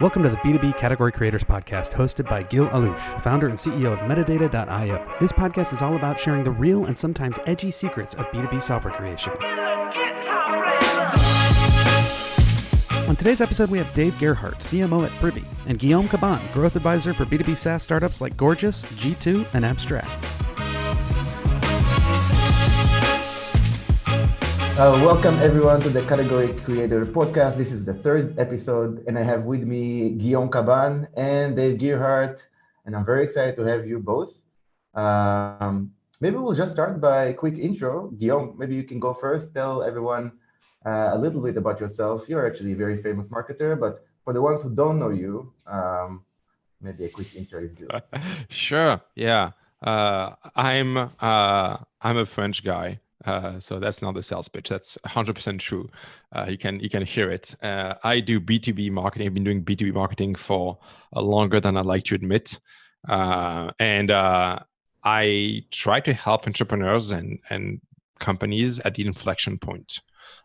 Welcome to the B2B Category Creators Podcast, hosted by Guillaume Cabane, founder and CEO of Metadata.io. This podcast is all about sharing the real and sometimes edgy secrets of B2B software creation. On today's episode, we have Dave Gerhardt, CMO at Privy, and Guillaume Cabane, growth advisor for B2B SaaS startups like Gorgeous, G2, and Abstract. Welcome everyone to the Category Creator Podcast. This is the third episode, and I have with me Guillaume Cabane and Dave Gerhardt, and I'm very excited to have you both. Maybe we'll just start by a quick intro. Guillaume, maybe you can go first. Tell everyone a little bit about yourself. You're actually a very famous marketer, but for the ones who don't know you, maybe a quick intro is good. Sure. Yeah. I'm a French guy. So that's not the sales pitch. That's 100% true. You can hear it. I do B2B marketing. I've been doing B2B marketing for longer than I'd like to admit. And I try to help entrepreneurs and companies at the inflection point.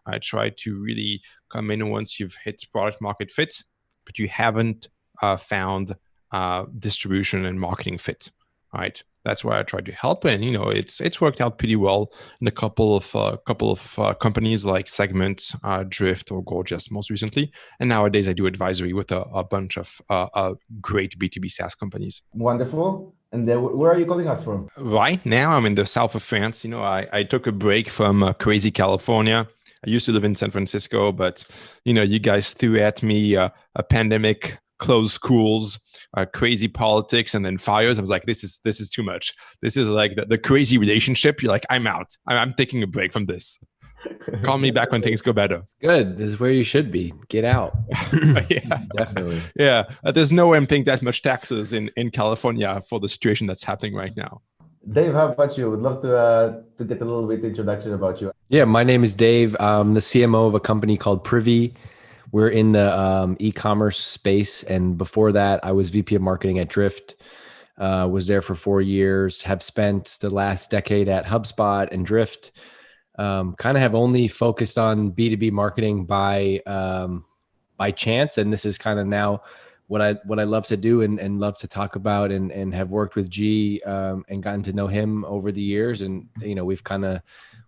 I try to really come in once you've hit product market fit, but you haven't found distribution and marketing fit, right? That's why I try to help, and it's worked out pretty well in a couple of companies like Segment, Drift, or Gorgeous most recently. And nowadays I do advisory with a bunch of great B2B SaaS companies. Wonderful. And where are you calling us from? Right now I'm in the south of France. I took a break from crazy California. I used to live in San Francisco, but you guys threw at me a pandemic, closed schools, crazy politics, and then fires. I was like, this is too much. This is like the crazy relationship. You're like, I'm out. I'm taking a break from this. Call me back when things go better. Good. This is where you should be. Get out. Yeah, definitely. Yeah. There's no way I'm paying that much taxes in California for the situation that's happening right now. Dave, how about you? Would love to get a little bit introduction about you. Yeah, my name is Dave. I'm the CMO of a company called Privy. We're in the e-commerce space. And before that, I was VP of marketing at Drift, was there for 4 years, have spent the last decade at HubSpot and Drift, kind of have only focused on B2B marketing by chance. And this is kind of now what I love to do and love to talk about, and have worked with G and gotten to know him over the years. And,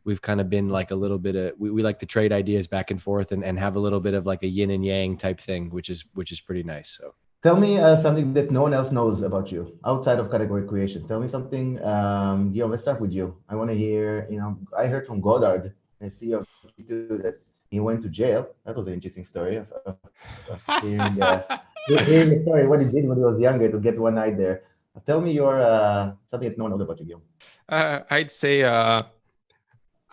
we've kind of been like a little bit of, we like to trade ideas back and forth and have a little bit of like a yin and yang type thing, which is pretty nice. So tell me something that no one else knows about you outside of category creation. Tell me something. Guillaume, let's start with you. I want to hear, I heard from Goddard, the CEO of G2, that he went to jail. That was an interesting story of hearing the story, what he did when he was younger to get one night there. Tell me your something that no one knows about you, Guillaume. I'd say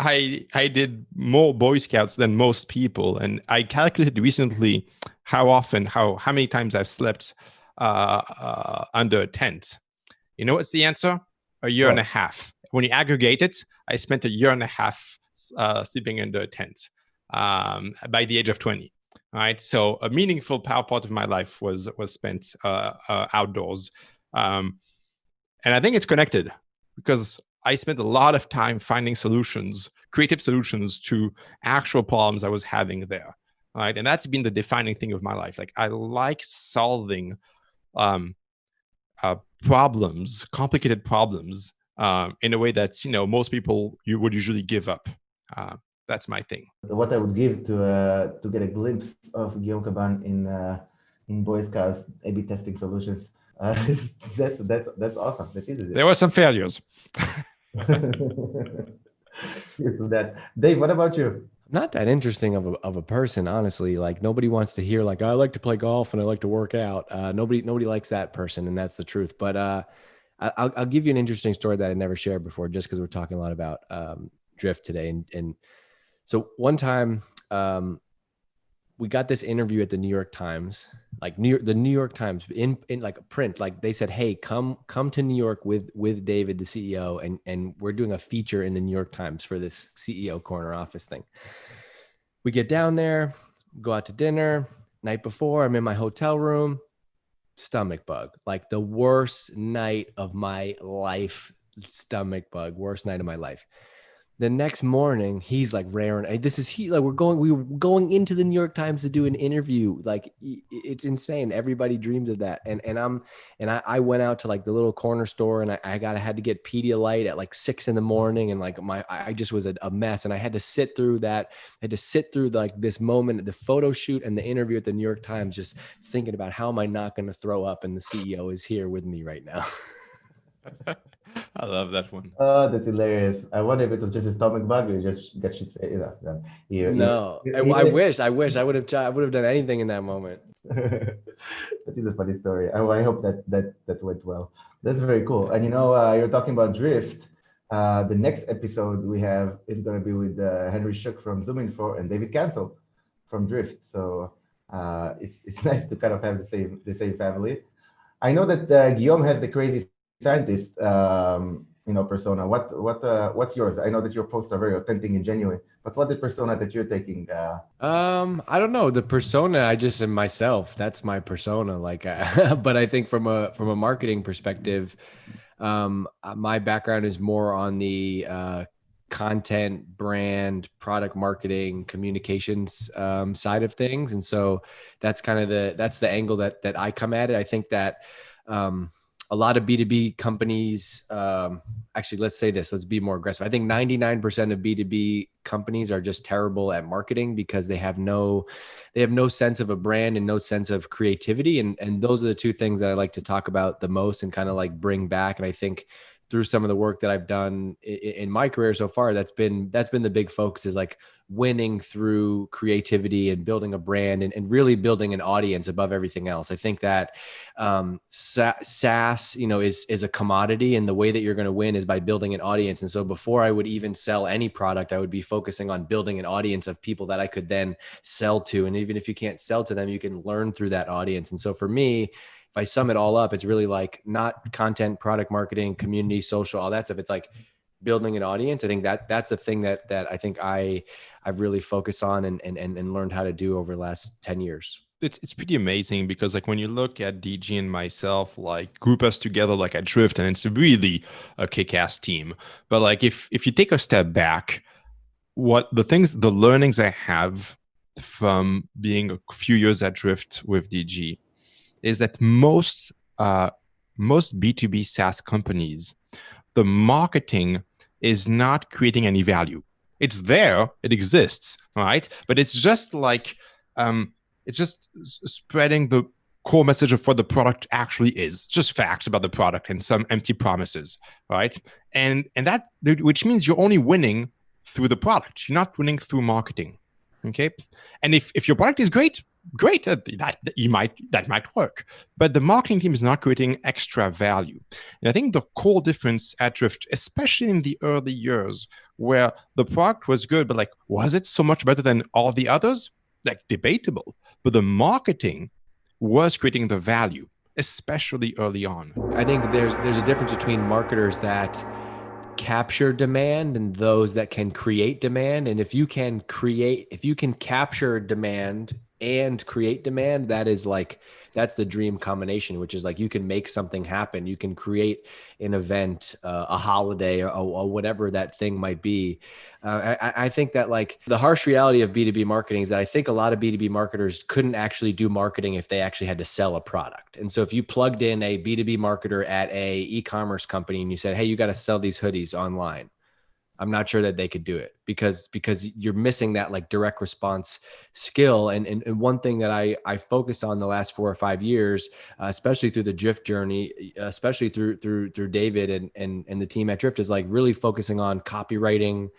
I did more Boy Scouts than most people, and I calculated recently how many times I've slept under a tent. You know what's the answer? A year and a half. When you aggregate it, I spent a year and a half sleeping under a tent by the age of 20. All right, so a meaningful part of my life was spent outdoors, and I think it's connected because I spent a lot of time finding solutions, creative solutions to actual problems I was having there, right? And that's been the defining thing of my life. Like I like solving problems, complicated problems, in a way that most people you would usually give up. That's my thing. What I would give to get a glimpse of Guillaume Cabane in Boy Scouts A/B testing solutions. That's awesome. That is it. There were some failures. That. Dave, what about you? Not that interesting of a person, honestly. Like nobody wants to hear like, I like to play golf and I like to work out. Nobody likes that person, and that's the truth. But I'll give you an interesting story that I never shared before, just because we're talking a lot about Drift today. And so one time we got this interview at the New York Times, like the New York Times in like a print, like they said, hey, come to New York with David, the CEO. And we're doing a feature in the New York Times for this CEO corner office thing. We get down there, go out to dinner. Night before, I'm in my hotel room, stomach bug, like the worst night of my life, stomach bug, worst night of my life. The next morning, he's like raring. We were going into the New York Times to do an interview. Like it's insane. Everybody dreams of that. I went out to like the little corner store, and I had to get Pedialyte at like 6 a.m. And like I just was a mess. And I had to sit through that. I had to sit through like this moment, the photo shoot and the interview at the New York Times, just thinking about how am I not going to throw up? And the CEO is here with me right now. I love that one. Oh, that's hilarious. I wonder if it was just a stomach bug or you just got shit. No, I wish I would have done anything in that moment. That is a funny story. I hope that went well. That's very cool. And you're talking about drift. The next episode we have is going to be with Henry Shook from ZoomInfo and David Cancel from Drift. So it's nice to kind of have the same family. I know that Guillaume has the crazy scientist persona. What's yours? I know that your posts are very authentic and genuine, but what's the persona that you're taking? I don't know. The persona, I just am myself. That's my persona. Like, but I think from a marketing perspective, my background is more on the content, brand, product marketing, communications side of things, and so that's kind of that's the angle that I come at it. I think that a lot of B2B companies, actually, let's say this, let's be more aggressive. I think 99% of B2B companies are just terrible at marketing because they have no sense of a brand and no sense of creativity. And those are the two things that I like to talk about the most and kind of like bring back. And I think through some of the work that I've done in my career so far, that's been the big focus, is like winning through creativity and building a brand and really building an audience above everything else. I think that SaaS, is a commodity, and the way that you're going to win is by building an audience. And so before I would even sell any product, I would be focusing on building an audience of people that I could then sell to. And even if you can't sell to them, you can learn through that audience. And so for me, if I sum it all up, it's really like not content, product marketing, community, social, all that stuff. It's like building an audience. I think that's the thing that I think I've really focused on and learned how to do over the last 10 years. It's pretty amazing because like when you look at DG and myself, like group us together like at Drift, and it's really a kick-ass team. But like if you take a step back, the learnings I have from being a few years at Drift with DG is that most B2B SaaS companies, the marketing is not creating any value. It's there, it exists, right? But it's just like it's just spreading the core message of what the product actually is, just facts about the product and some empty promises, right? And that, which means you're only winning through the product. You're not winning through marketing, okay? And if your product is great, that might work, but the marketing team is not creating extra value. And I think the core difference at Drift, especially in the early years, where the product was good, but like, was it so much better than all the others? Like, debatable. But the marketing was creating the value, especially early on. I think there's a difference between marketers that capture demand and those that can create demand. And if you can capture demand and create demand, that's the dream combination, which is like you can make something happen. You can create an event, a holiday, or whatever that thing might be. I think that like the harsh reality of B2B marketing is that I think a lot of B2B marketers couldn't actually do marketing if they actually had to sell a product. And so if you plugged in a B2B marketer at a e-commerce company and you said, hey, you got to sell these hoodies online, I'm not sure that they could do it because you're missing that like direct response skill. And one thing that I focused on the last 4 or 5 years, especially through the Drift journey, especially through David and the team at Drift, is like really focusing on copywriting,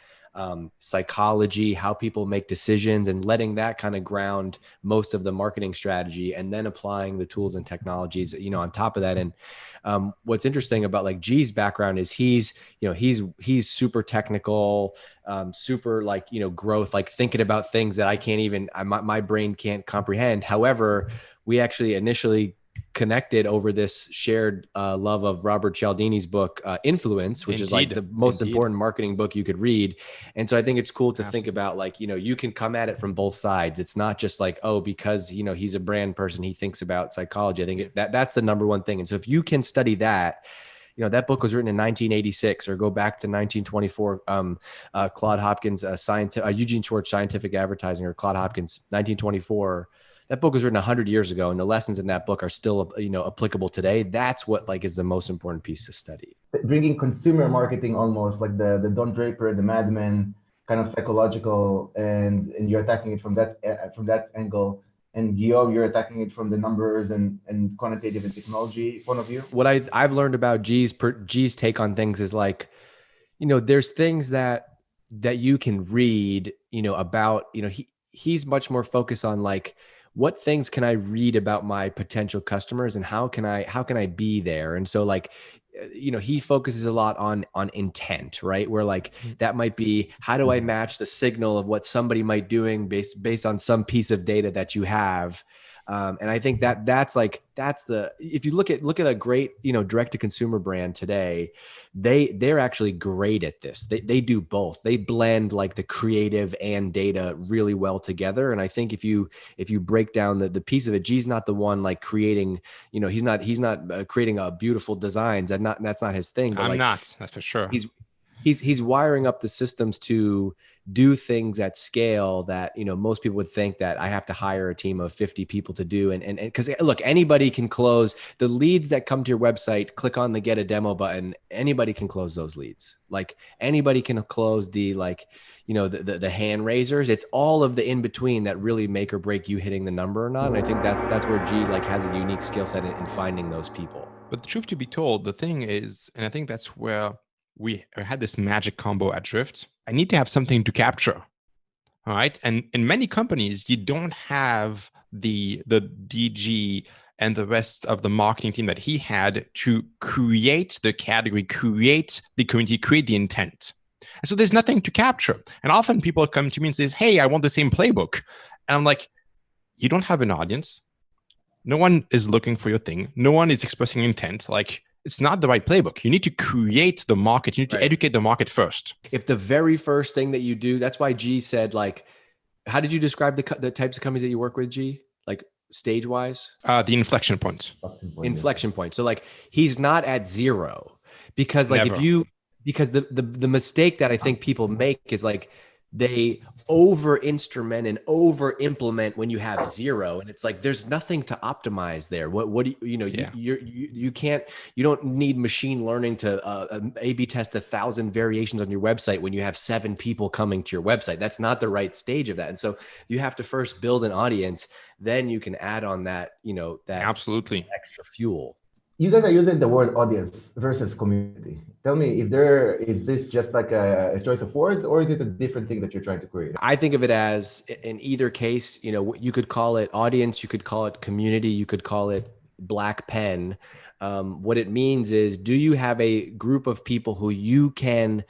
psychology, how people make decisions, and letting that kind of ground most of the marketing strategy, and then applying the tools and technologies, on top of that. And what's interesting about like G's background is he's super technical, super like, growth, like thinking about things that I can't even, my brain can't comprehend. However, we actually initially connected over this shared love of Robert Cialdini's book, Influence, which is like the most important marketing book you could read. And so I think it's cool to think about like, you can come at it from both sides. It's not just like, oh, because, he's a brand person, he thinks about psychology. I think that's the number one thing. And so if you can study that, that book was written in 1986, or go back to 1924. Claude Hopkins, Eugene Schwartz, Scientific Advertising, or Claude Hopkins, 1924. That book was written 100 years ago, and the lessons in that book are still, applicable today. That's what is the most important piece to study. Bringing consumer marketing almost like the Don Draper, the Mad Men kind of psychological, and you're attacking it from that angle. And Guillaume, you're attacking it from the numbers and quantitative and technology point of view. What I've learned about G's take on things is there's things that you can read, about, he's much more focused on what things can I read about my potential customers and how can I be there? And so he focuses a lot on intent, right? Where that might be, how do I match the signal of what somebody might doing based on some piece of data that you have. And I think that's if you look at a great, direct to consumer brand today, they're actually great at this. They do both. They blend the creative and data really well together. And I think if you break down the piece of it, G's not the one creating, he's not creating a beautiful designs. That's not his thing. But I'm not, that's for sure. He's wiring up the systems to do things at scale that, most people would think that I have to hire a team of 50 people to do. And because look, anybody can close the leads that come to your website, click on the get a demo button. Anybody can close those leads. Anybody can close the, the hand raisers. It's all of the in between that really make or break you hitting the number or not. And I think that's where G has a unique skill set in finding those people. But the truth to be told, the thing is, and I think that's where we had this magic combo at Drift. I need to have something to capture. All right. And in many companies, you don't have the DG and the rest of the marketing team that he had to create the category, create the community, create the intent. And so there's nothing to capture. And often people come to me and say, hey, I want the same playbook. And I'm like, you don't have an audience. No one is looking for your thing. No one is expressing intent. It's not the right playbook. You need to create the market. You need to educate the market first. If the very first thing that you do, that's why G said, how did you describe the types of companies that you work with, G? Stage wise? The inflection point. Inflection point. So he's not at zero because Never. because the mistake that I think people make is they over instrument and over implement when you have zero, and it's there's nothing to optimize there. What do you can't, you don't need machine learning to A/B test 1,000 variations on your website when you have 7 people coming to your website. That's not the right stage of that. And so you have to first build an audience, then you can add on that, that absolutely extra fuel. You guys are using the word audience versus community. Tell me, is this just a choice of words, or is it a different thing that you're trying to create? I think of it as, in either case, you could call it audience, you could call it community, you could call it black pen. What it means is, do you have a group of people who you can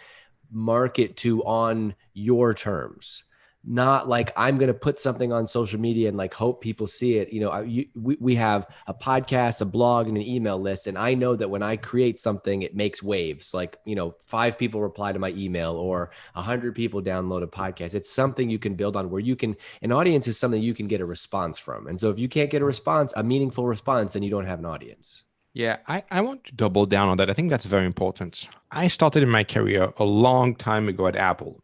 market to on your terms? Not I'm going to put something on social media and hope people see it. We have a podcast, a blog, and an email list. And I know that when I create something, it makes waves. 5 people reply to my email or 100 people download a podcast. It's something you can build on, where an audience is something you can get a response from. And so if you can't get a meaningful response, then you don't have an audience. Yeah, I want to double down on that. I think that's very important. I started in my career a long time ago at Apple.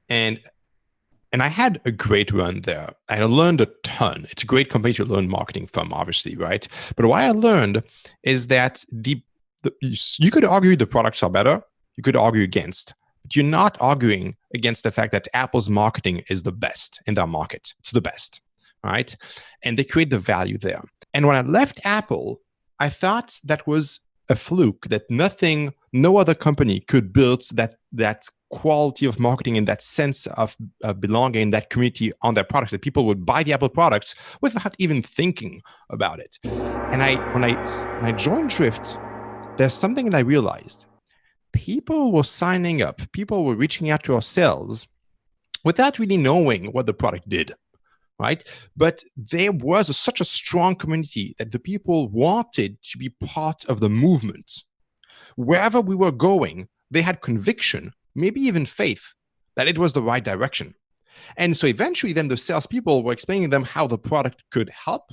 And I had a great run there. I learned a ton. It's a great company to learn marketing from, obviously, right? But what I learned is that you could argue the products are better. You could argue against. But you're not arguing against the fact that Apple's marketing is the best in their market. It's the best, right? And they create the value there. And when I left Apple, I thought that was a fluke, that no other company could build that quality of marketing and that sense of belonging, that community on their products, that people would buy the Apple products without even thinking about it. And when I joined Drift, there's something that I realized. People were signing up, people were reaching out to our sales without really knowing what the product did, right? But there was such a strong community that the people wanted to be part of the movement. Wherever we were going, they had conviction, maybe even faith, that it was the right direction. And so eventually then the salespeople were explaining to them how the product could help,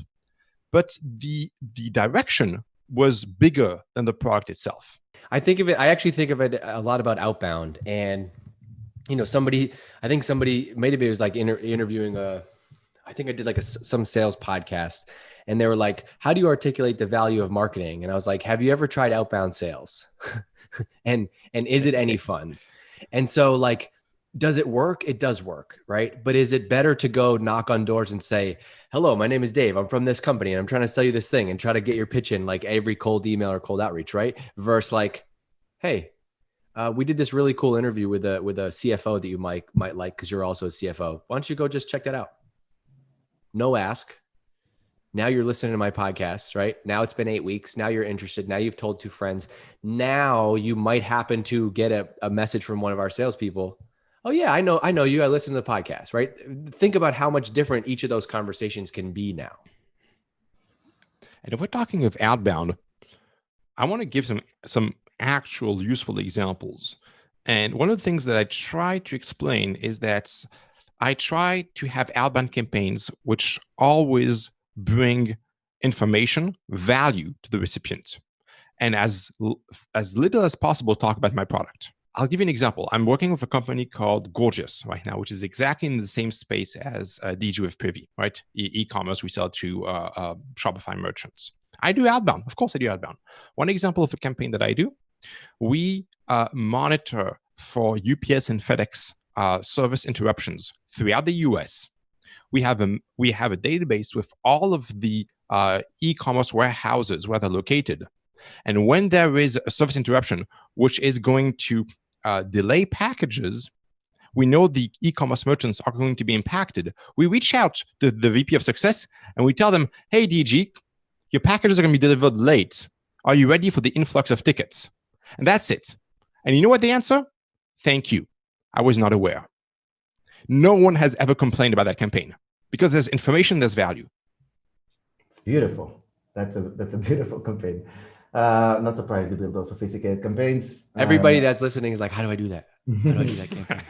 but the direction was bigger than the product itself. I actually think of it a lot about outbound. And, I think somebody, maybe it was like interviewing I think I did like some sales podcast, and they were like, how do you articulate the value of marketing? And I was like, have you ever tried outbound sales? and is it any fun? And so like, does it work? It does work, right? But is it better to go knock on doors and say, hello, my name is Dave. I'm from this company and I'm trying to sell you this thing, and try to get your pitch in like every cold email or cold outreach, right? Versus like, hey, we did this really cool interview with a CFO that you might like, because you're also a CFO. Why don't you go just check that out? No ask. Now you're listening to my podcast, right? Now it's been 8 weeks. Now you're interested. Now you've told 2 friends. Now you might happen to get a message from one of our salespeople. Oh yeah, I know you. I listen to the podcast, right? Think about how much different each of those conversations can be now. And if we're talking of outbound, I want to give some actual useful examples. And one of the things that I try to explain is that I try to have outbound campaigns which always bring information, value to the recipient, and as little as possible talk about my product. I'll give you an example. I'm working with a company called Gorgeous right now, which is exactly in the same space as DG with Privy, right? E-commerce, we sell to Shopify merchants. I do outbound. Of course, I do outbound. One example of a campaign that I do, we monitor for UPS and FedEx service interruptions throughout the US. We have a database with all of the e-commerce warehouses where they're located. And when there is a service interruption, which is going to delay packages, we know the e-commerce merchants are going to be impacted. We reach out to the VP of Success and we tell them, hey, DG, your packages are going to be delivered late. Are you ready for the influx of tickets? And that's it. And you know what they answer? Thank you. I was not aware. No one has ever complained about that campaign because there's information, there's value. It's beautiful. That's a beautiful campaign. Not surprised you build those sophisticated campaigns. Everybody that's listening is like, how do I do that? How do I do that campaign?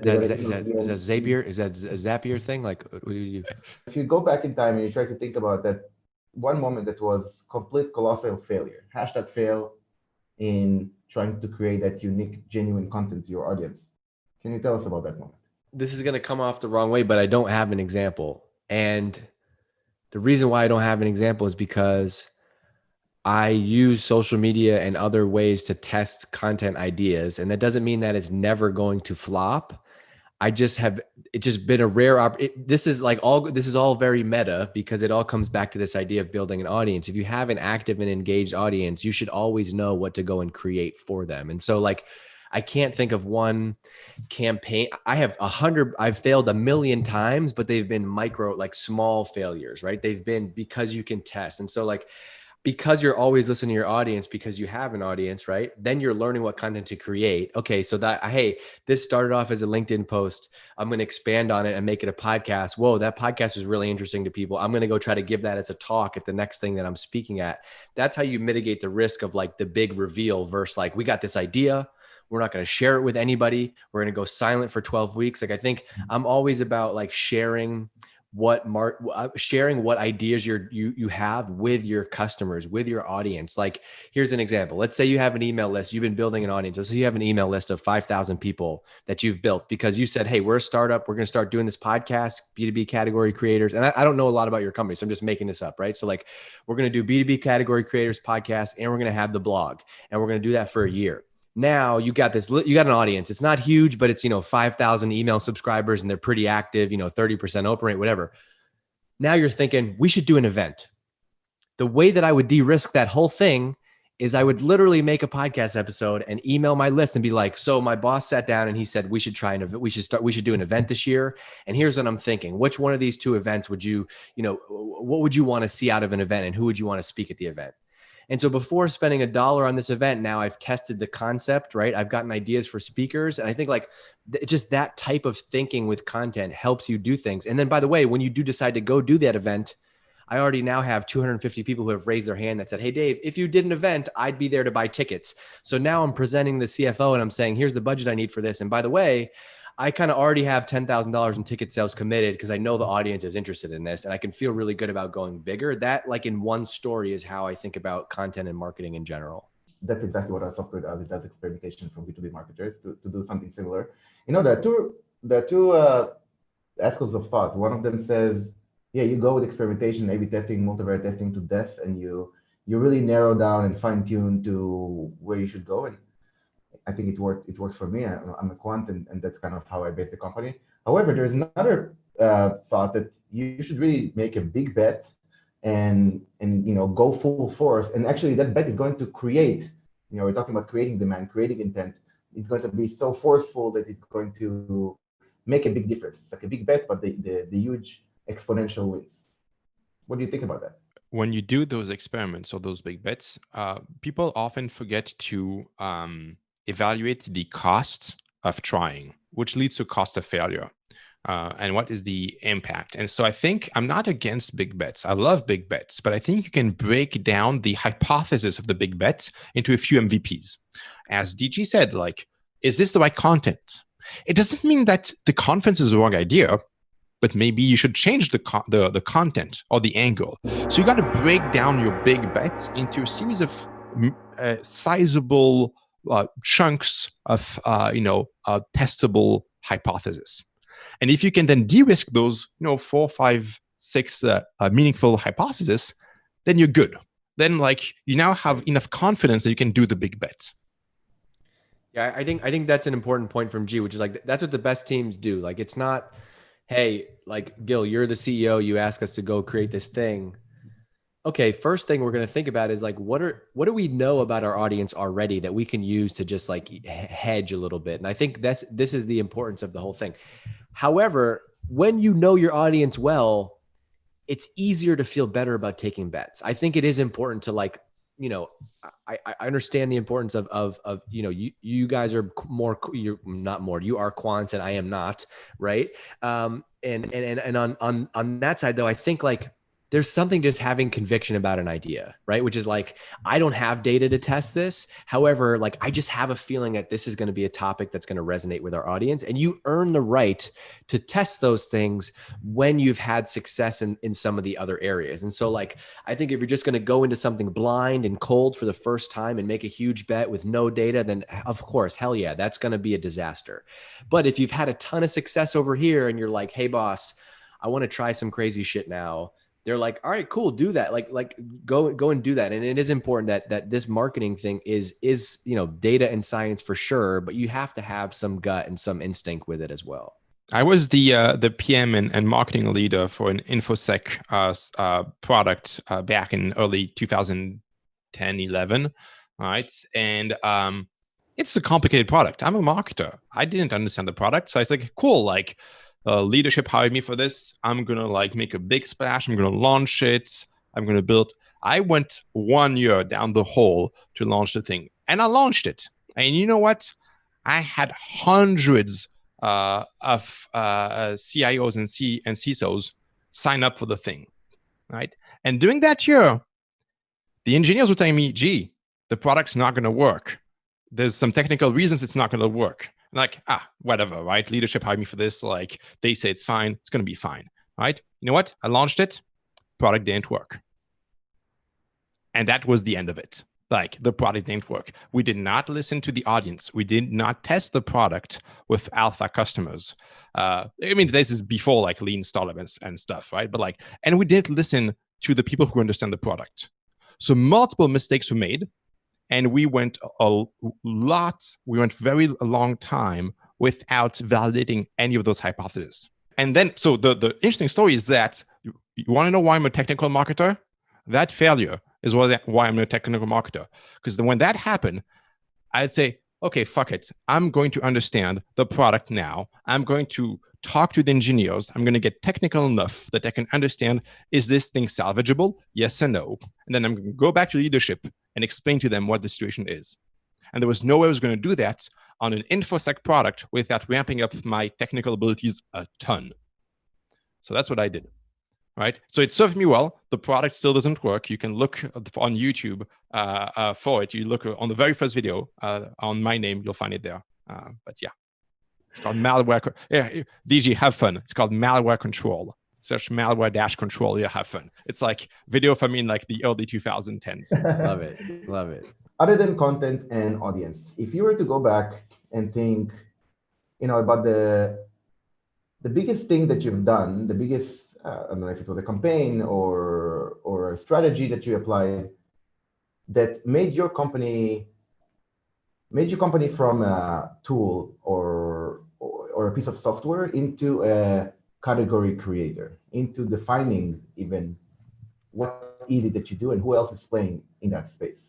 Is that Zapier? Is that a Zapier thing? Like, what do you do? If you go back in time and you try to think about that one moment that was complete colossal failure, #fail in trying to create that unique, genuine content to your audience. Can you tell us about that moment? This is going to come off the wrong way, but I don't have an example. And the reason why I don't have an example is because I use social media and other ways to test content ideas. And that doesn't mean that it's never going to flop. It's just been a rare, this is all very meta, because it all comes back to this idea of building an audience. If you have an active and engaged audience, you should always know what to go and create for them. And so like, I can't think of one campaign. I've failed 1,000,000 times, but they've been small failures, right? They've been because you can test. And so like, because you're always listening to your audience, because you have an audience, right? Then you're learning what content to create. Okay, so hey, this started off as a LinkedIn post. I'm going to expand on it and make it a podcast. Whoa, that podcast is really interesting to people. I'm going to go try to give that as a talk at the next thing that I'm speaking at. That's how you mitigate the risk of like the big reveal versus like, we got this idea. We're not going to share it with anybody. We're going to go silent for 12 weeks. Like, I think I'm always about like sharing what ideas you have with your customers, with your audience. Like, here's an example. Let's say you have an email list. You've been building an audience. Let's say you have an email list of 5,000 people that you've built because you said, hey, we're a startup. We're going to start doing this podcast, B2B category creators. And I don't know a lot about your company, so I'm just making this up, right? So like, we're going to do B2B category creators podcast, and we're going to have the blog, and we're going to do that for a year. Now you got an audience. It's not huge, but it's, 5,000 email subscribers and they're pretty active, 30% open rate, whatever. Now you're thinking we should do an event. The way that I would de-risk that whole thing is I would literally make a podcast episode and email my list and be like, so my boss sat down and he said, we should do an event this year. And here's what I'm thinking. Which one of these 2 events would what would you want to see out of an event, and who would you want to speak at the event? And so before spending $1 on this event, now I've tested the concept, right? I've gotten ideas for speakers. And I think like just that type of thinking with content helps you do things. And then, by the way, when you do decide to go do that event, I already now have 250 people who have raised their hand that said, hey, Dave, if you did an event, I'd be there to buy tickets. So now I'm presenting the CFO and I'm saying, here's the budget I need for this. And by the way, I kind of already have $10,000 in ticket sales committed because I know the audience is interested in this, and I can feel really good about going bigger. That, like in one story, is how I think about content and marketing in general. that's exactly what our software does. It does experimentation for B2B marketers to do something similar. There are two schools of thought. One of them says, yeah, you go with experimentation, A/B testing, multivariate testing to death, and you really narrow down and fine tune to where you should go. And I think it works for me. I'm a quant, and that's kind of how I base the company. However, there's another thought that you should really make a big bet and go full force. And actually, that bet is going to create. We're talking about creating demand, creating intent. It's going to be so forceful that it's going to make a big difference. It's like a big bet, but the huge exponential wins. What do you think about that? When you do those experiments or those big bets, people often forget to evaluate the costs of trying, which leads to cost of failure. And what is the impact? And so I think I'm not against big bets. I love big bets, but I think you can break down the hypothesis of the big bet into a few MVPs. As DG said, like, is this the right content? It doesn't mean that the conference is the wrong idea, but maybe you should change the content or the angle. So you got to break down your big bet into a series of sizable chunks of testable hypotheses. And if you can then de-risk those 4, 5, 6 meaningful hypotheses, then you're good. Then you now have enough confidence that you can do the big bet. Yeah, I think that's an important point from G, which is that's what the best teams do. It's not, hey, Gil, you're the CEO, you ask us to go create this thing. Okay, first thing we're going to think about is what do we know about our audience already that we can use to just hedge a little bit. And I think this is the importance of the whole thing. However, when you know your audience well, it's easier to feel better about taking bets. I think it is important to I understand the importance of you guys are more, you're not more, you are quants and I am not, right? And on that side though, I think there's something just having conviction about an idea, right? Which is I don't have data to test this. However, I just have a feeling that this is going to be a topic that's going to resonate with our audience. And you earn the right to test those things when you've had success in some of the other areas. And so I think if you're just going to go into something blind and cold for the first time and make a huge bet with no data, then of course, hell yeah, that's going to be a disaster. But if you've had a ton of success over here and you're like, hey boss, I want to try some crazy shit now. They're like, all right, cool, do that. Go and do that. And it is important that this marketing thing is data and science for sure, but you have to have some gut and some instinct with it as well. I was the PM and marketing leader for an InfoSec product back in early 2010, 11, right? And it's a complicated product. I'm a marketer. I didn't understand the product. So I was like, cool, leadership hired me for this. I'm going to make a big splash. I'm going to launch it. I'm going to build. I went 1 year down the hole to launch the thing. And I launched it. And you know what? I had hundreds of CIOs and CISOs sign up for the thing, right? And during that year, the engineers were telling me, gee, the product's not going to work. There's some technical reasons it's not going to work. Whatever, right? Leadership hired me for this. They say it's fine. It's going to be fine, right? You know what? I launched it. Product didn't work. And that was the end of it. The product didn't work. We did not listen to the audience. We did not test the product with alpha customers. This is before lean startup and stuff, right? But and we didn't listen to the people who understand the product. So multiple mistakes were made. And we went a very long time without validating any of those hypotheses. And then, so the interesting story is that you want to know why I'm a technical marketer? That failure is why I'm a technical marketer. Because when that happened, I'd say, okay, fuck it. I'm going to understand the product now. I'm going to talk to the engineers. I'm going to get technical enough that I can understand, is this thing salvageable? Yes or no? And then I'm going to go back to leadership and explain to them what the situation is. And there was no way I was going to do that on an InfoSec product without ramping up my technical abilities a ton. So that's what I did, right? So it served me well. The product still doesn't work. You can look on YouTube for it. You look on the very first video on my name, you'll find it there. But yeah, it's called malware. Yeah, DG, have fun. It's called malware control. Search malware-control. Yeah, have fun. It's video from the early 2010s. Love it. other than content and audience, if you were to go back and think, about the biggest thing that you've done, the biggest, I don't know if it was a campaign or a strategy that you applied that made your company from a tool or a piece of software into a category creator, into defining even what is it that you do and who else is playing in that space.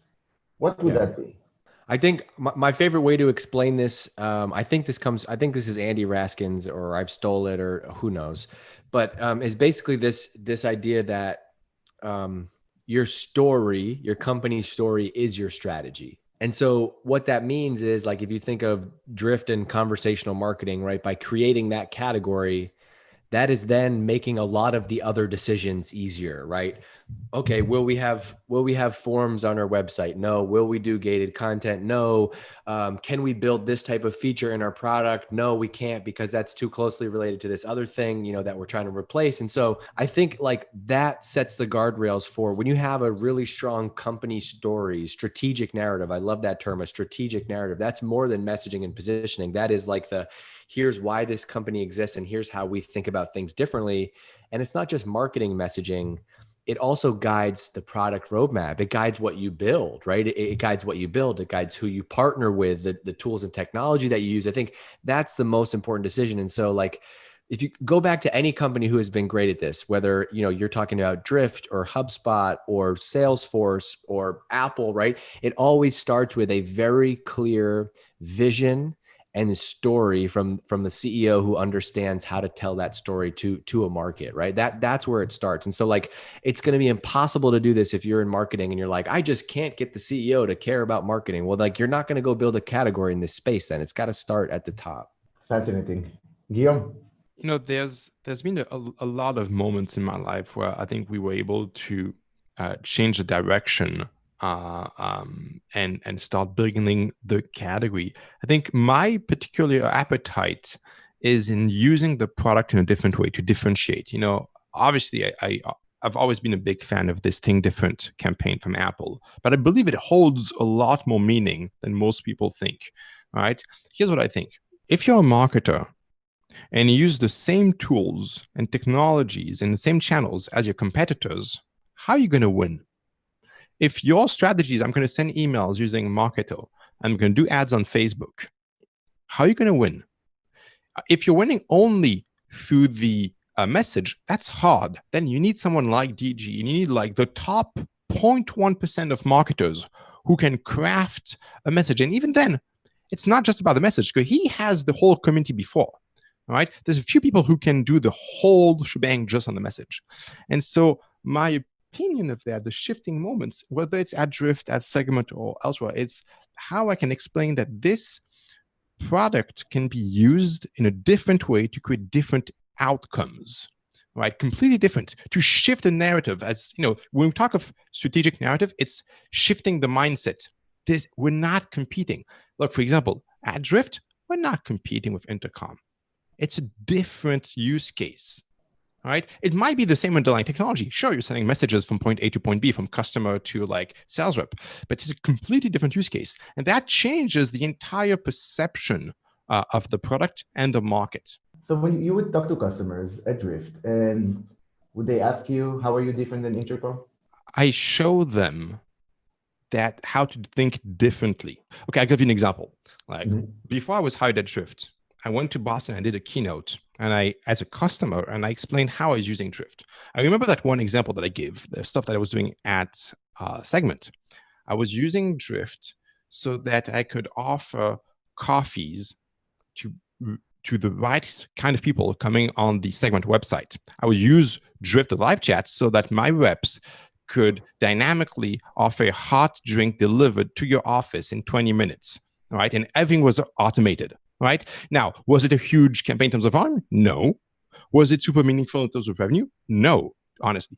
What would that be? I think my favorite way to explain this, I think this is Andy Raskin's, or I've stole it, or who knows, but is basically this idea that your story, your company's story is your strategy. And so what that means is, like, if you think of drift and conversational marketing, right, by creating that category, that is then making a lot of the other decisions easier, right? Okay, will we have forms on our website? No. Will we do gated content? No. Can we build this type of feature in our product? No, we can't, because that's too closely related to this other thing, that we're trying to replace. And so I think like that sets the guardrails for when you have a really strong company story, strategic narrative. I love that term, a strategic narrative. That's more than messaging and positioning. That is like here's why this company exists and here's how we think about things differently. And it's not just marketing messaging. It also guides the product roadmap. It guides what you build, right? It guides what you build. It guides who you partner with, the tools and technology that you use. I think that's the most important decision. And so like, if you go back to any company who has been great at this, whether, you're talking about Drift or HubSpot or Salesforce or Apple, right? It always starts with a very clear vision and the story from the CEO who understands how to tell that story to a market, right? That's where it starts. And so like, it's going to be impossible to do this if you're in marketing and you're like, I just can't get the CEO to care about marketing. Well, like, you're not going to go build a category in this space. Then it's got to start at the top. Fascinating. Guillaume? There's been a lot of moments in my life where I think we were able to change the direction and start building the category. I think my particular appetite is in using the product in a different way to differentiate. Obviously I've always been a big fan of this Think Different campaign from Apple, but I believe it holds a lot more meaning than most people think. All right. Here's what I think. If you're a marketer and you use the same tools and technologies and the same channels as your competitors, how are you going to win? If your strategy is, I'm going to send emails using Marketo, I'm going to do ads on Facebook, how are you going to win? If you're winning only through the message, that's hard. Then you need someone like DG. You need like the top 0.1% of marketers who can craft a message. And even then, it's not just about the message, because he has the whole community before. All right. There's a few people who can do the whole shebang just on the message. And so my opinion of that, the shifting moments, whether it's at Drift, at Segment, or elsewhere, it's how I can explain that this product can be used in a different way to create different outcomes, right? Completely different, to shift the narrative. As when we talk of strategic narrative, it's shifting the mindset. We're not competing. Look, for example, at Drift, we're not competing with Intercom. It's a different use case. All right. It might be the same underlying technology. Sure, you're sending messages from point A to point B, from customer to like sales rep, but it's a completely different use case. And that changes the entire perception of the product and the market. So when you would talk to customers at Drift, and would they ask you, how are you different than Intercom? I show them that how to think differently. Okay, I'll give you an example. Like before I was hired at Drift, I went to Boston and did a keynote, and as a customer, and I explained how I was using Drift. I remember that one example that I gave, the stuff that I was doing at Segment. I was using Drift so that I could offer coffees to the right kind of people coming on the Segment website. I would use Drift, the live chat, so that my reps could dynamically offer a hot drink delivered to your office in 20 minutes, all right? And everything was automated. Right? Now, was it a huge campaign in terms of volume? No. Was it super meaningful in terms of revenue? No, honestly.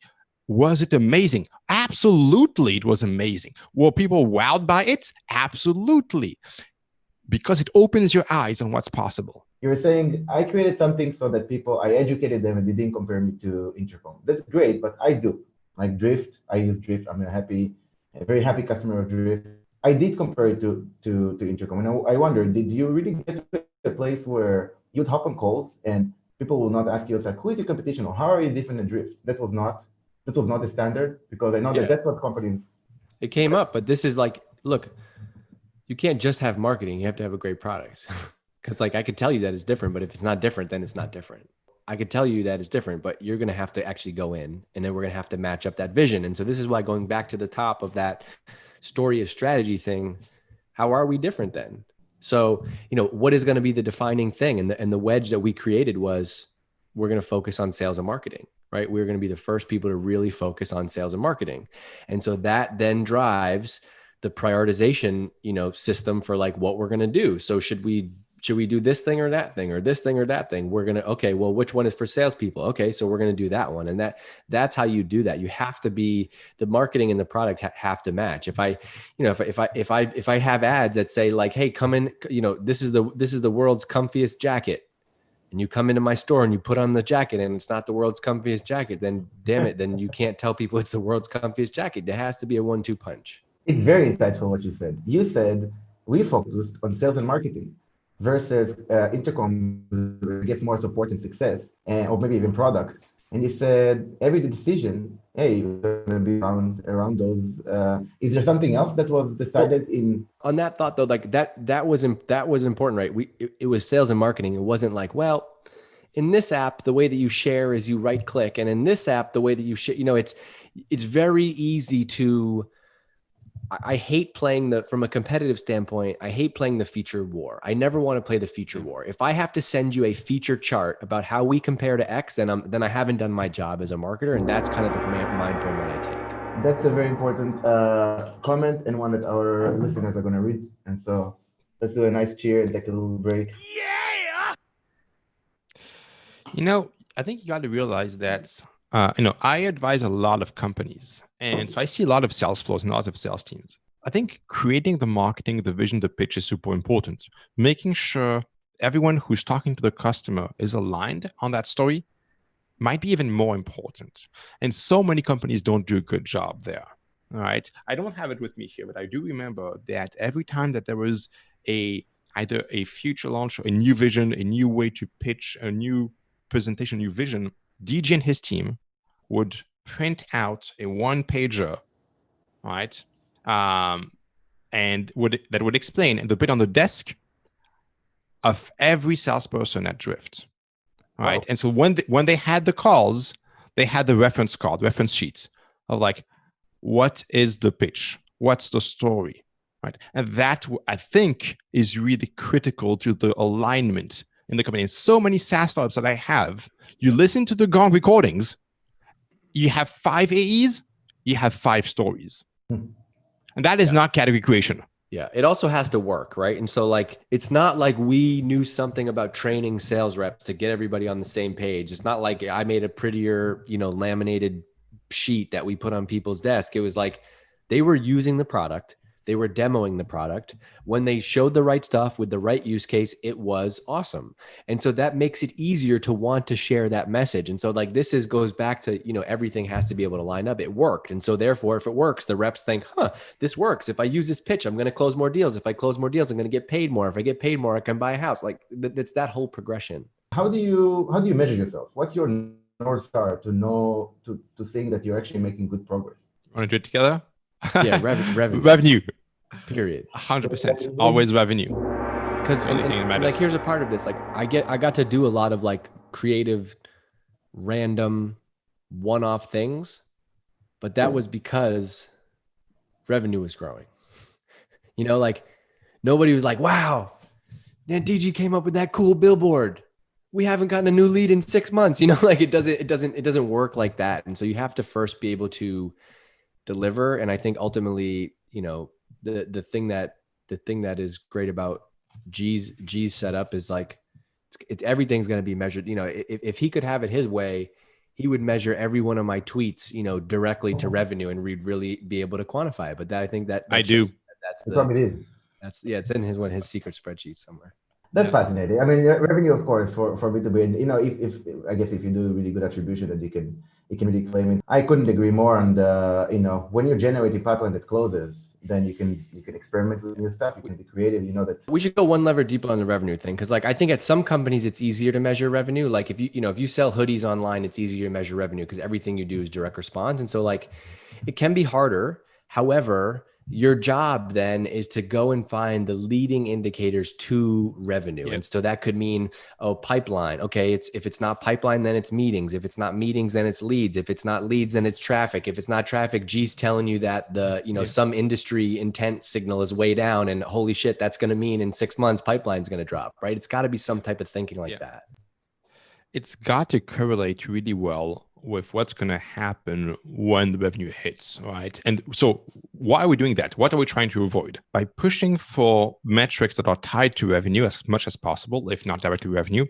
Was it amazing? Absolutely, it was amazing. Were people wowed by it? Absolutely. Because it opens your eyes on what's possible. You're saying, I created something so that I educated them and they didn't compare me to Intercom. That's great, but I do. Like Drift, I use Drift. I'm a very happy customer of Drift. I did compare it to Intercom, and I wonder, did you really get to a place where you'd hop on calls and people will not ask you, like, who is your competition or how are you different than Drift? That was not the standard, because I know that that's what companies. It came up, but this is like, look, you can't just have marketing. You have to have a great product. Because like I could tell you that it's different, but if it's not different, then it's not different. I could tell you that it's different, but you're going to have to actually go in, and then we're going to have to match up that vision. And so this is why, going back to the top of that story of strategy thing, how are we different then? So, what is going to be the defining thing? And the wedge that we created was, we're going to focus on sales and marketing, right? We're going to be the first people to really focus on sales and marketing. And so that then drives the prioritization, system for like what we're going to do. So should we do this thing or that thing, or this thing or that thing? We're going to, okay, well, which one is for salespeople? Okay, so we're going to do that one. And that's how you do that. You have to be, the marketing and the product have to match. If I have ads that say like, hey, come in, this is the world's comfiest jacket, and you come into my store and you put on the jacket and it's not the world's comfiest jacket, then damn it, then you can't tell people it's the world's comfiest jacket. There has to be a 1-2 punch. It's very insightful what you said. You said we focused on sales and marketing versus Intercom, I guess, more support and success, or maybe even product. And you said every decision, hey, you're going to be around those. Is there something else that was decided in? On that thought though, like that was important, right? It was sales and marketing. It wasn't like, well, in this app, the way that you share is you right click, and in this app, the way that you share, it's very easy to. I hate playing from a competitive standpoint, I hate playing the feature war. I never want to play the feature war. If I have to send you a feature chart about how we compare to X, then I haven't done my job as a marketer. And that's kind of the mind frame that I take. That's a very important comment, and one that our listeners are going to read. And so let's do a nice cheer and take a little break. Yeah! I think you got to realize that, I advise a lot of companies. And so I see a lot of sales flows and a lot of sales teams. I think creating the marketing, the vision, the pitch is super important. Making sure everyone who's talking to the customer is aligned on that story might be even more important. And so many companies don't do a good job there. All right. I don't have it with me here, but I do remember that every time that there was either a future launch, or a new vision, a new way to pitch, a new presentation, new vision, DJ and his team would print out a 1-pager, right? And that would explain, and they put on the desk of every salesperson at Drift, right? Wow. And so when they had the calls, they had the reference sheets of like, what is the pitch? What's the story, right? And that, I think, is really critical to the alignment in the company. And so many SaaS startups that I have, you listen to the Gong recordings, you have 5 AEs, you have 5 stories. And that is not category creation. Yeah. It also has to work, right? And so like, it's not like we knew something about training sales reps to get everybody on the same page. It's not like I made a prettier, laminated sheet that we put on people's desk. It was like, they were using the product. They were demoing the product. When they showed the right stuff with the right use case, it was awesome. And so that makes it easier to want to share that message. And so like, goes back to, everything has to be able to line up. It worked. And so therefore, if it works, the reps think, this works. If I use this pitch, I'm going to close more deals. If I close more deals, I'm going to get paid more. If I get paid more, I can buy a house. Like that's that whole progression. How do you measure yourself? What's your North Star to know, to think that you're actually making good progress? Want to do it together? Yeah, revenue. Revenue. Period. 100%. Always revenue. Because like, here's a part of this. Like I got to do a lot of like creative, random, one-off things, but that was because revenue was growing. Like nobody was like, wow, man, DG came up with that cool billboard. We haven't gotten a new lead in 6 months. Like it doesn't work like that. And so you have to first be able to deliver. And I think ultimately, the thing that is great about G's setup is like, everything's going to be measured. If he could have it his way, he would measure every one of my tweets, directly to revenue, and we'd really be able to quantify it. But I think that I do. It's in his secret spreadsheet somewhere. That's fascinating. I mean, revenue, of course, for B2B, and if I guess if you do really good attribution, that you can really claim it. I couldn't agree more on the, when you're generating pipeline that closes, then you can experiment with new stuff. You can be creative. You know that. We should go one level deeper on the revenue thing, because like I think at some companies it's easier to measure revenue. Like if you sell hoodies online, it's easier to measure revenue because everything you do is direct response, and so like it can be harder. However, your job then is to go and find the leading indicators to revenue. And so that could mean, pipeline. Okay. If it's not pipeline, then it's meetings. If it's not meetings, then it's leads. If it's not leads, then it's traffic. If it's not traffic, G's telling you that some industry intent signal is way down, and holy shit, that's going to mean in 6 months, pipeline's going to drop, right? It's got to be some type of thinking like that. It's got to correlate really well with what's going to happen when the revenue hits, right? And so why are we doing that? What are we trying to avoid? By pushing for metrics that are tied to revenue as much as possible, if not directly revenue,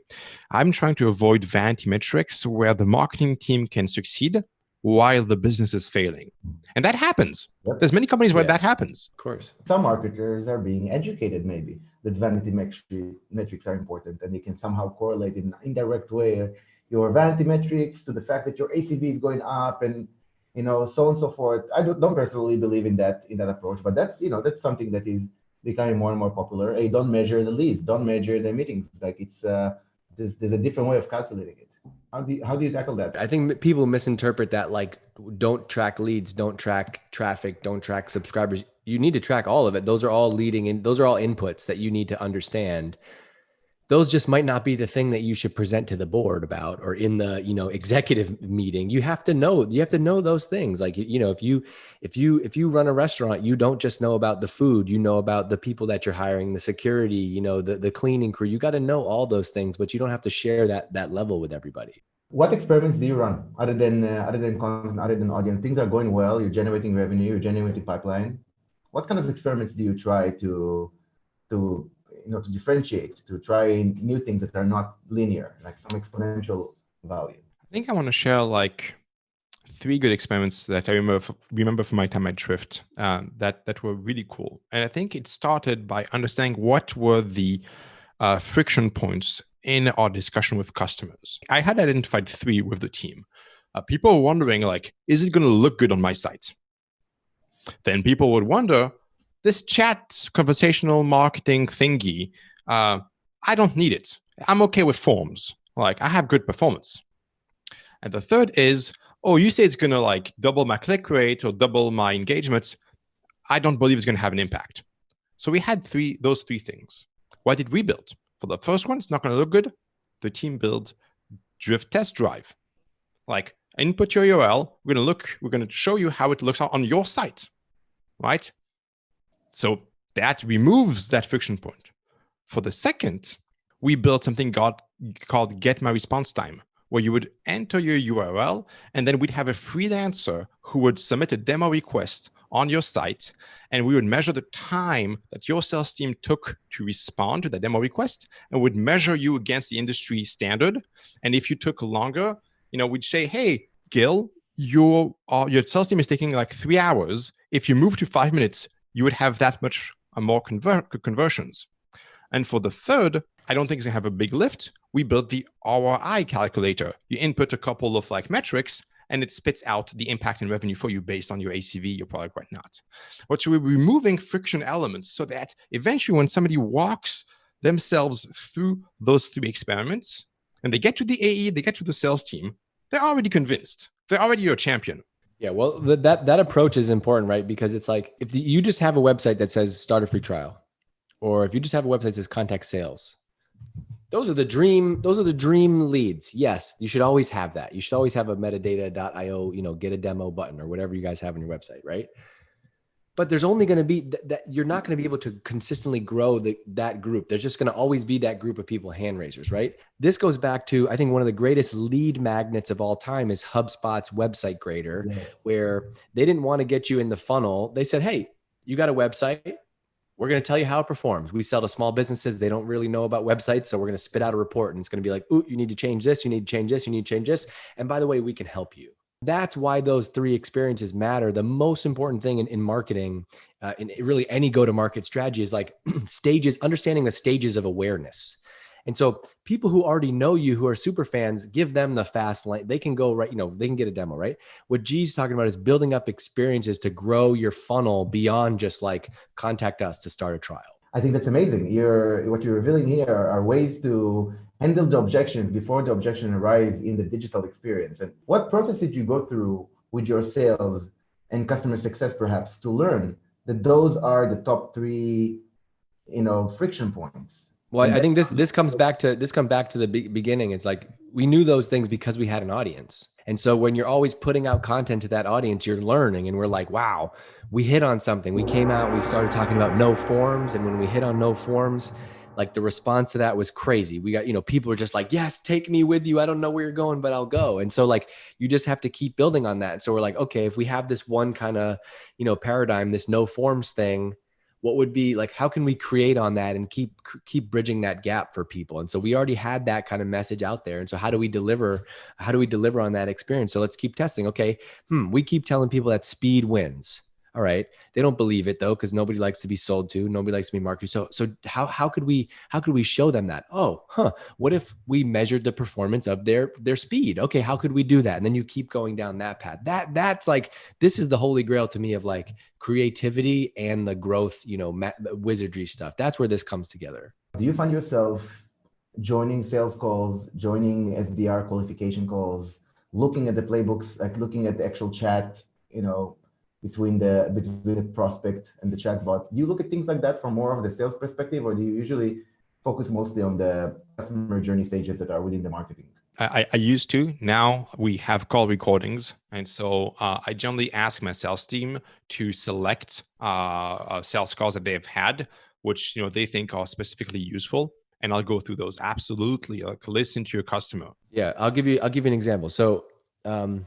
I'm trying to avoid vanity metrics where the marketing team can succeed while the business is failing. And that happens. Yep. There's many companies where that happens. Of course. Some marketers are being educated maybe that vanity metrics are important, and they can somehow correlate in an indirect way your vanity metrics to the fact that your ACV is going up, and so on and so forth. I don't personally believe in that approach, but that's something that is becoming more and more popular. Hey, don't measure the leads, don't measure the meetings. Like it's there's a different way of calculating it. How do you tackle that? I think people misinterpret that, like, don't track leads, don't track traffic, don't track subscribers. You need to track all of it. Those are all those are all inputs that you need to understand. Those just might not be the thing that you should present to the board about, or in the, executive meeting. You have to know those things. Like, if you run a restaurant, you don't just know about the food, you know about the people that you're hiring, the security, the cleaning crew. You got to know all those things, but you don't have to share that level with everybody. What experiments do you run other than content, other than audience? Things are going well. You're generating revenue. You're generating pipeline. What kind of experiments do you try to differentiate, to try new things that are not linear, like some exponential value? I think I want to share like 3 good experiments that I remember from my time at Drift that were really cool. And I think it started by understanding what were the friction points in our discussion with customers. I had identified 3 with the team. People were wondering, like, is it going to look good on my site? Then people would wonder, this chat conversational marketing thingy, I don't need it. I'm okay with forms. Like, I have good performance. And the third is, you say it's going to like double my click rate or double my engagements. I don't believe it's going to have an impact. So we had those three things. What did we build? For the first one, it's not going to look good. The team built Drift Test Drive. Like, input your URL. We're going to show you how it looks on your site, right? So that removes that friction point. For the second, we built something called Get My Response Time, where you would enter your URL, and then we'd have a freelancer who would submit a demo request on your site, and we would measure the time that your sales team took to respond to the demo request, and would measure you against the industry standard. And if you took longer, we'd say, hey, Gil, your sales team is taking like 3 hours. If you move to 5 minutes, you would have that much more conversions. And for the third, I don't think it's going to have a big lift. We built the ROI calculator. You input a couple of like metrics, and it spits out the impact in revenue for you based on your ACV, your product, whatnot. So we're removing friction elements so that eventually when somebody walks themselves through those 3 experiments, and they get to the AE, they get to the sales team, they're already convinced. They're already your champion. Yeah, well, that approach is important, right? Because it's like, if you just have a website that says start a free trial, or if you just have a website that says contact sales, those are the dream leads. Yes, you should always have that. You should always have a Metadata.io, get a demo button or whatever you guys have on your website, right? But there's only going to be that you're not going to be able to consistently grow that group. There's just going to always be that group of people, hand raisers, right? This goes back to, I think, one of the greatest lead magnets of all time is HubSpot's website grader, where they didn't want to get you in the funnel. They said, hey, you got a website. We're going to tell you how it performs. We sell to small businesses. They don't really know about websites. So we're going to spit out a report, and it's going to be like, ooh, you need to change this. You need to change this. You need to change this. And by the way, we can help you. That's why those 3 experiences matter. The most important thing in marketing, in really any go-to-market strategy, is like stages, understanding the stages of awareness. And so people who already know you, who are super fans, give them the fast lane. They can go right, they can get a demo, right? What G's talking about is building up experiences to grow your funnel beyond just like contact us to start a trial. I think that's amazing. What you're revealing here are ways to handle the objections before the objection arrives in the digital experience. And what process did you go through with your sales and customer success, perhaps, to learn that those are the top 3, friction points? Well, I think this comes back to the beginning. It's like we knew those things because we had an audience. And so when you're always putting out content to that audience, you're learning, and we're like, wow, we hit on something. We came out, we started talking about no forms. And when we hit on no forms, like the response to that was crazy. We got, people were just like, yes, take me with you. I don't know where you're going, but I'll go. And so like, you just have to keep building on that. So we're like, okay, if we have this one kind of, paradigm, this no forms thing, what would be like, how can we create on that and keep bridging that gap for people? And so we already had that kind of message out there. And so how do we deliver on that experience? So let's keep testing. Okay. We keep telling people that speed wins. All right. They don't believe it though, because nobody likes to be sold to. Nobody likes to be marketed. So how could we show them that? What if we measured the performance of their speed? Okay, how could we do that? And then you keep going down that path. That's like, this is the holy grail to me of like creativity and the growth, wizardry stuff. That's where this comes together. Do you find yourself joining sales calls, joining SDR qualification calls, looking at the playbooks, like looking at the actual chat, between the prospect and the chatbot? Do you look at things like that from more of the sales perspective, or do you usually focus mostly on the customer journey stages that are within the marketing? I used to. Now we have call recordings. And so I generally ask my sales team to select sales calls that they have had, which they think are specifically useful. And I'll go through those. Absolutely. Like, listen to your customer. Yeah, I'll give you an example. So I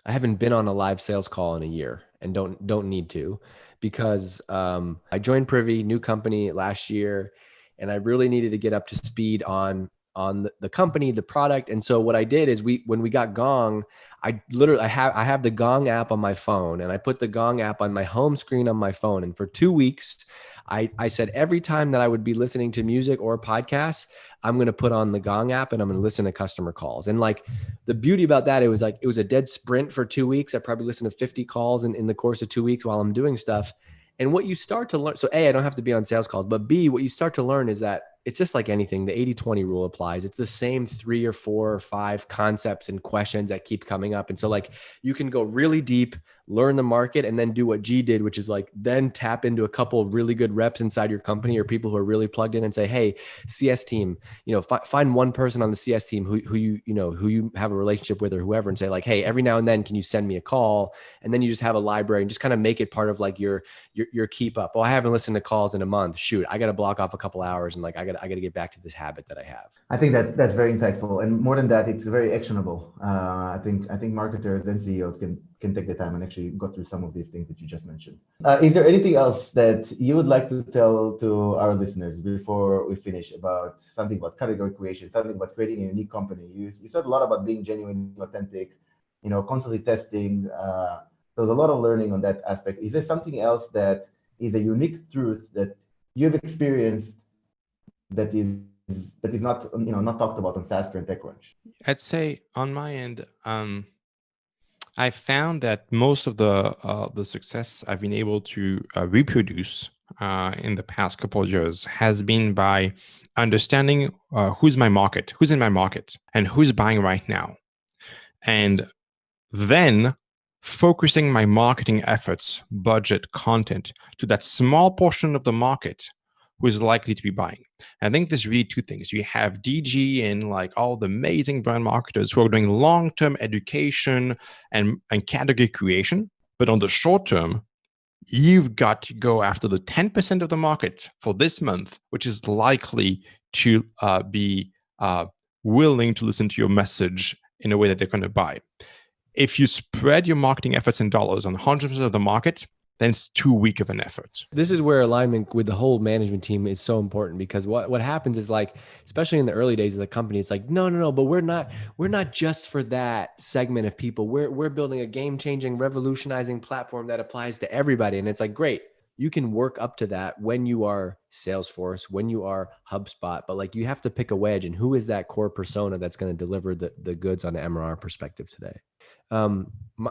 haven't been on a live sales call in a year, and don't need to, because I joined Privy, new company last year, and I really needed to get up to speed on the company, the product. And so what I did is when we got Gong, I have the Gong app on my phone, and I put the Gong app on my home screen on my phone. And for 2 weeks, I said every time that I would be listening to music or podcasts, I'm going to put on the Gong app and I'm going to listen to customer calls. And like the beauty about that, it was a dead sprint for 2 weeks. I probably listened to 50 calls in the course of 2 weeks while I'm doing stuff. And what you start to learn, so A, I don't have to be on sales calls, but B, what you start to learn is that it's just like anything. The 80-20 rule applies. It's the same 3 or 4 or 5 concepts and questions that keep coming up. And so like you can go really deep, learn the market, and then do what G did, which is like then tap into a couple of really good reps inside your company or people who are really plugged in and say, hey, CS team, find one person on the CS team who you have a relationship with or whoever, and say like, hey, every now and then, can you send me a call? And then you just have a library and just kind of make it part of like your keep up. Oh, I haven't listened to calls in a month. Shoot, I got to block off a couple hours, and like I got to get back to this habit that I have. I think that's very insightful, and more than that, it's very actionable. I think marketers and CEOs can take the time and actually go through some of these things that you just mentioned. Is there anything else that you would like to tell to our listeners before we finish about something about category creation, something about creating a unique company? You said a lot about being genuine, authentic, constantly testing. There's a lot of learning on that aspect. Is there something else that is a unique truth that you've experienced that is not not talked about on Faster and TechCrunch? I'd say on my end, I found that most of the success I've been able to reproduce in the past couple of years has been by understanding who's in my market, and who's buying right now, and then focusing my marketing efforts, budget, content to that small portion of the market who is likely to be buying. I think there's really 2 things. You have DG and like all the amazing brand marketers who are doing long-term education and category creation. But on the short term, you've got to go after the 10% of the market for this month, which is likely to be willing to listen to your message in a way that they're going to buy. If you spread your marketing efforts in dollars on 100% of the market, then it's too weak of an effort. This is where alignment with the whole management team is so important, because what happens is like, especially in the early days of the company, it's like, no, but we're not just for that segment of people. We're building a game-changing, revolutionizing platform that applies to everybody. And it's like, great, you can work up to that when you are Salesforce, when you are HubSpot, but like you have to pick a wedge, and who is that core persona that's going to deliver the goods on an MRR perspective today?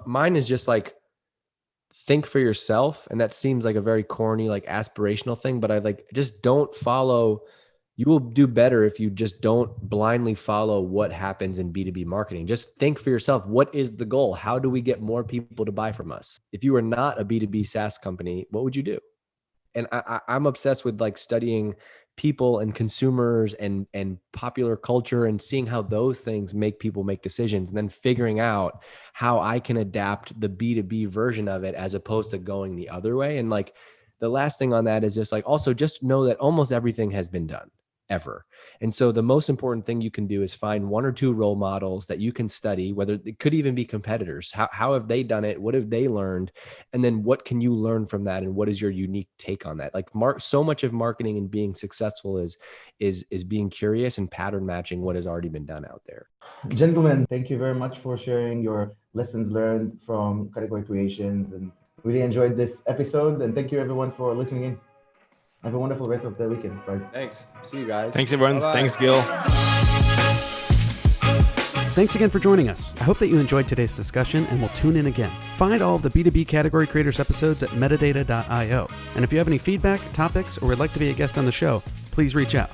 Mine is just like, think for yourself. And that seems like a very corny, like aspirational thing, but I like, just don't follow. You will do better if you just don't blindly follow what happens in B2B marketing. Just think for yourself, what is the goal? How do we get more people to buy from us? If you were not a B2B SaaS company, what would you do? And I'm obsessed with like studying people and consumers and popular culture and seeing how those things make people make decisions, and then figuring out how I can adapt the B2B version of it as opposed to going the other way. And like the last thing on that is just like, also just know that almost everything has been done ever. And so the most important thing you can do is find one or two role models that you can study, whether it could even be competitors. How have they done it? What have they learned? And then what can you learn from that? And what is your unique take on that? Like so much of marketing and being successful is being curious and pattern matching what has already been done out there. Gentlemen, thank you very much for sharing your lessons learned from category creations, and really enjoyed this episode. And thank you everyone for listening in. Have a wonderful rest of the weekend, guys. Thanks. See you guys. Thanks, everyone. Bye-bye. Thanks, Gil. Thanks again for joining us. I hope that you enjoyed today's discussion and will tune in again. Find all of the B2B Category Creators episodes at Metadata.io. And if you have any feedback, topics, or would like to be a guest on the show, please reach out.